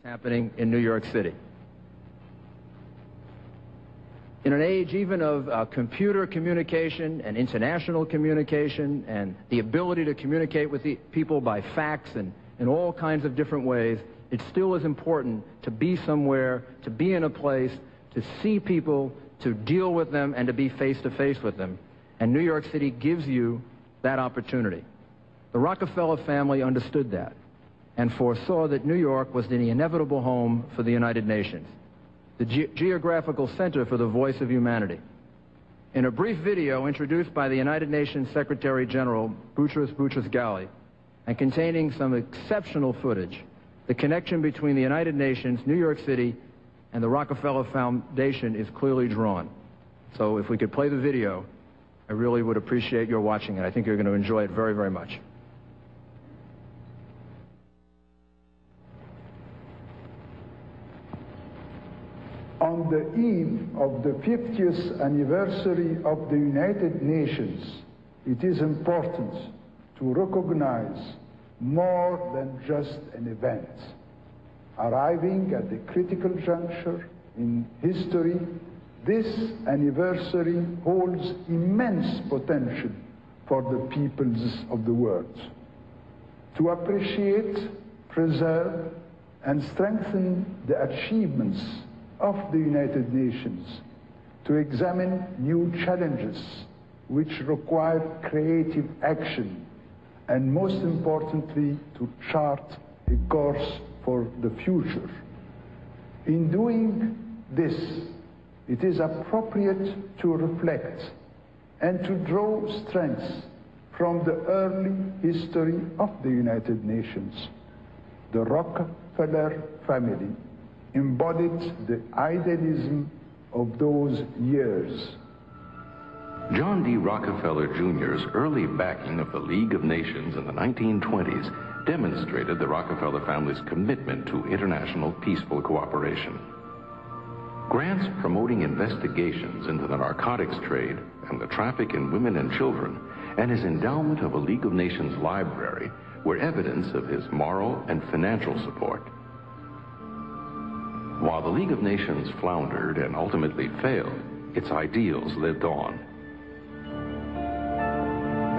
happening in New York City. In an age even of computer communication and international communication and the ability to communicate with the people by fax and in all kinds of different ways, it still is important to be somewhere, to be in a place, to see people, to deal with them, and to be face-to-face with them. And New York City gives you that opportunity. The Rockefeller family understood that and foresaw that New York was the inevitable home for the United Nations, the geographical center for the voice of humanity. In a brief video introduced by the United Nations Secretary General Boutros Boutros-Ghali and containing some exceptional footage, the connection between the United Nations, New York City, and the Rockefeller Foundation is clearly drawn. So if we could play the video, I really would appreciate your watching it. I think you're going to enjoy it very, very much. On the eve of the 50th anniversary of the United Nations, it is important to recognize more than just an event. Arriving at the critical juncture in history, this anniversary holds immense potential for the peoples of the world. To appreciate, preserve, and strengthen the achievements of the United Nations, to examine new challenges which require creative action, and most importantly, to chart a course for the future. In doing this, it is appropriate to reflect and to draw strengths from the early history of the United Nations. The Rockefeller family embodied the idealism of those years. John D. Rockefeller Jr.'s early backing of the League of Nations in the 1920s demonstrated the Rockefeller family's commitment to international peaceful cooperation. Grants promoting investigations into the narcotics trade and the traffic in women and children, and his endowment of a League of Nations library were evidence of his moral and financial support. While the League of Nations floundered and ultimately failed, its ideals lived on.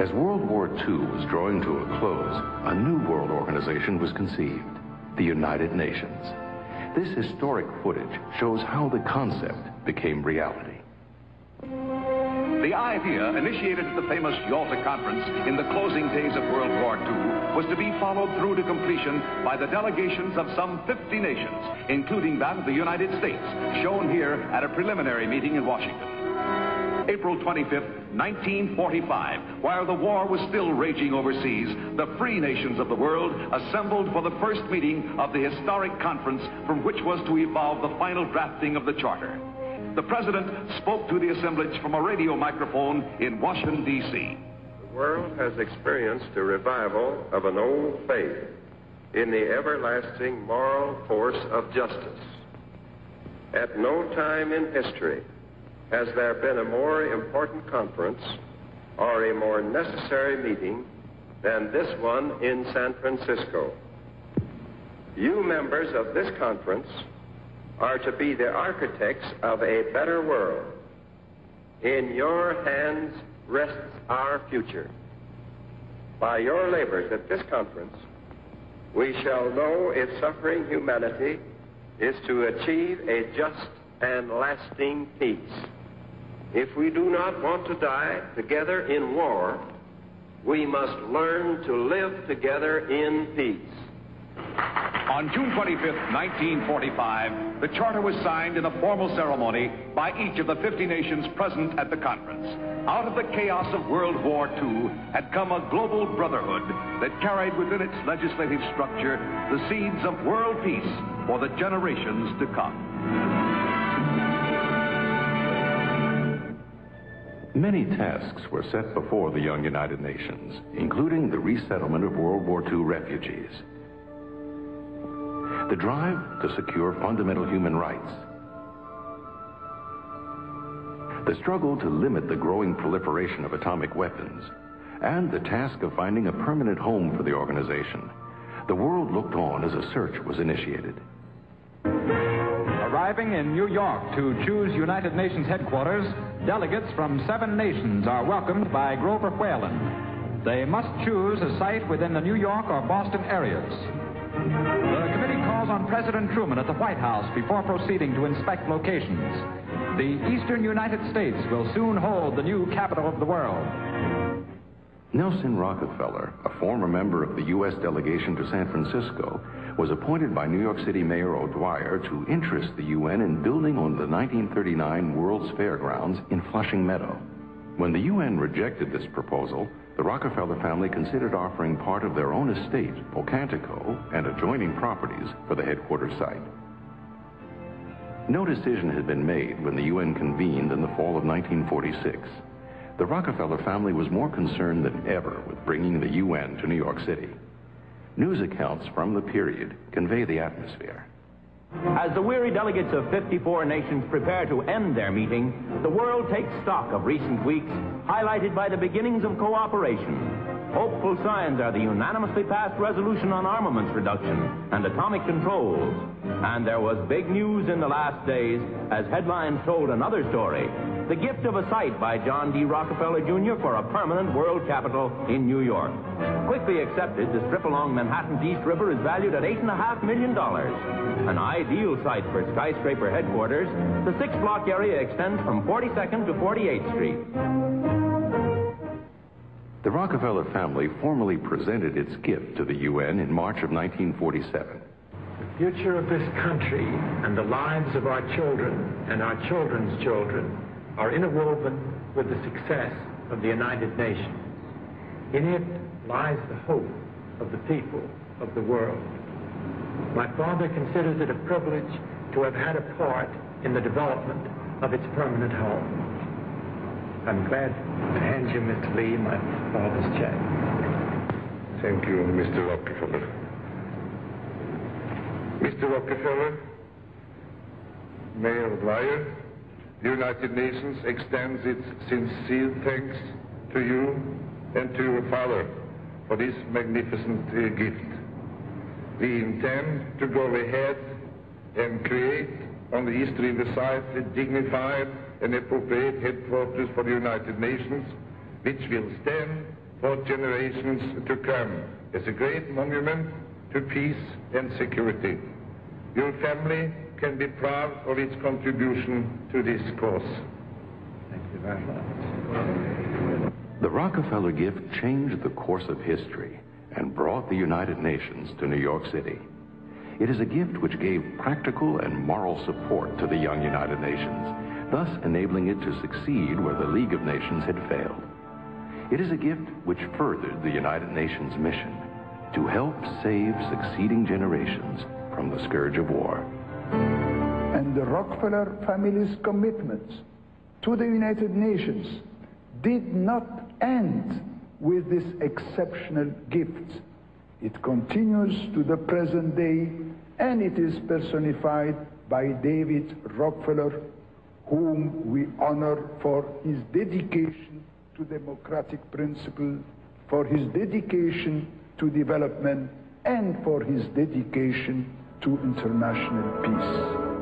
As World War II was drawing to a close, a new world organization was conceived, the United Nations. This historic footage shows how the concept became reality. The idea, initiated at the famous Yalta Conference in the closing days of World War II, was to be followed through to completion by the delegations of some 50 nations, including that of the United States, shown here at a preliminary meeting in Washington. April 25th, 1945, while the war was still raging overseas, the free nations of the world assembled for the first meeting of the historic conference from which was to evolve the final drafting of the Charter. The President spoke to the assemblage from a radio microphone in Washington, D.C. The world has experienced a revival of an old faith in the everlasting moral force of justice. At no time in history has there been a more important conference or a more necessary meeting than this one in San Francisco. You members of this conference are to be the architects of a better world. In your hands rests our future. By your labors at this conference, we shall know if suffering humanity is to achieve a just and lasting peace. If we do not want to die together in war, we must learn to live together in peace. On June 25th, 1945, the Charter was signed in a formal ceremony by each of the 50 nations present at the conference. Out of the chaos of World War II had come a global brotherhood that carried within its legislative structure the seeds of world peace for the generations to come. Many tasks were set before the young United Nations, including the resettlement of World War II refugees, the drive to secure fundamental human rights, the struggle to limit the growing proliferation of atomic weapons, and the task of finding a permanent home for the organization. The world looked on as a search was initiated. Arriving in New York to choose United Nations headquarters, delegates from 7 nations are welcomed by Grover Whalen. They must choose a site within the New York or Boston areas. The committee calls on President Truman at the White House before proceeding to inspect locations. The eastern United States will soon hold the new capital of the world. Nelson Rockefeller, a former member of the U.S. delegation to San Francisco, was appointed by New York City Mayor O'Dwyer to interest the UN in building on the 1939 World's Fairgrounds in Flushing Meadow. When the UN rejected this proposal, the Rockefeller family considered offering part of their own estate, Pocantico, and adjoining properties for the headquarters site. No decision had been made when the UN convened in the fall of 1946. The Rockefeller family was more concerned than ever with bringing the UN to New York City. News accounts from the period convey the atmosphere. As the weary delegates of 54 nations prepare to end their meeting, the world takes stock of recent weeks, highlighted by the beginnings of cooperation. Hopeful signs are the unanimously passed resolution on armaments reduction and atomic controls. And there was big news in the last days as headlines told another story. The gift of a site by John D. Rockefeller Jr. for a permanent world capital in New York. Quickly accepted, the strip along Manhattan's East River is valued at $8.5 million. An ideal site for skyscraper headquarters, the 6-block area extends from 42nd to 48th Street. The Rockefeller family formally presented its gift to the UN in March of 1947. The future of this country and the lives of our children and our children's children are interwoven with the success of the United Nations. In it lies the hope of the people of the world. My father considers it a privilege to have had a part in the development of its permanent home. I'm glad to hand you, Mr. Lee, my father's check. Thank you, Mr. Rockefeller. Mr. Rockefeller, Mayor Dwyer, the United Nations extends its sincere thanks to you and to your father for this magnificent gift. We intend to go ahead and create on the East River site a dignified and appropriate headquarters for the United Nations, which will stand for generations to come as a great monument to peace and security. Your family can be proud of its contribution to this cause. Thank you very much. The Rockefeller gift changed the course of history and brought the United Nations to New York City. It is a gift which gave practical and moral support to the young United Nations, thus enabling it to succeed where the League of Nations had failed. It is a gift which furthered the United Nations mission to help save succeeding generations from the scourge of war. And the Rockefeller family's commitments to the United Nations did not end with this exceptional gift. It continues to the present day, and it is personified by David Rockefeller, whom we honor for his dedication to democratic principles, for his dedication to development, and for his dedication to international peace.